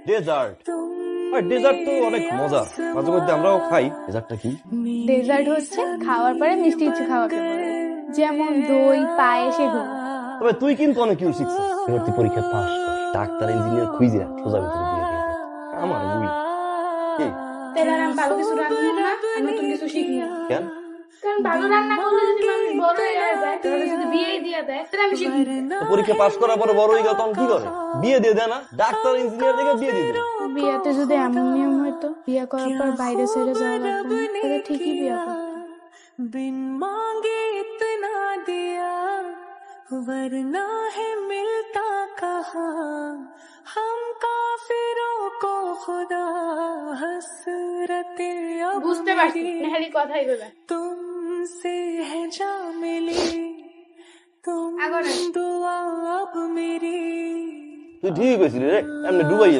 Dessert. Dessert তো অনেক মজা, মাঝে মধ্যে আমরাও খাই। ডেজার্টটা কি? ডেজার্ট হচ্ছে খাওয়ার পরে মিষ্টি কিছু খাওয়াতে পারে, যেমন দই, পায়েস এগুলো। তবে তুই কিন্তু অনেক কিছু শিখছিস। এবার তুই পরীক্ষা পাস কর, ডাক্তার ইঞ্জিনিয়ার খুঁজে সোজা ভিতরে দিয়ে দিয়ে দে। আমার বুই কি তাহলে আর আমি ভালো কিছু রান্না না, আমি নতুন কিছু শিখি না। কেন? কারণ ভালো রান্না করলে যদি মানুষ বড় হয়ে যায়, তাহলে যদি বিয়ে দিয়ে দেয়, তাহলে আমি শিখি। তো পরীক্ষা পাস করার পরে বড় হয়ে গেল তখন কি করে? বিয়ে দিয়ে দেয় না? ডাক্তার ইঞ্জিনিয়ার দেখে বিয়ে দিয়ে দেয়। বিয়েতে যদি এমন নিয়ম হইতো বিয়ে করার পর বাইরে ছেড়ে যাওয়া লাগতো না, তাহলে ঠিকই বিয়ে করতো। बिन मांगे इतना दिया वरना है मिलता कहा हम काफिरों को खुदा हसरते अब বুঝতে পারছি নেহারি কথাই বলে तुमसे है जा मिली तुम আগরে दुआ अब मेरी। তুই ঠিক কইছিলি রে, এমনি ডুবাই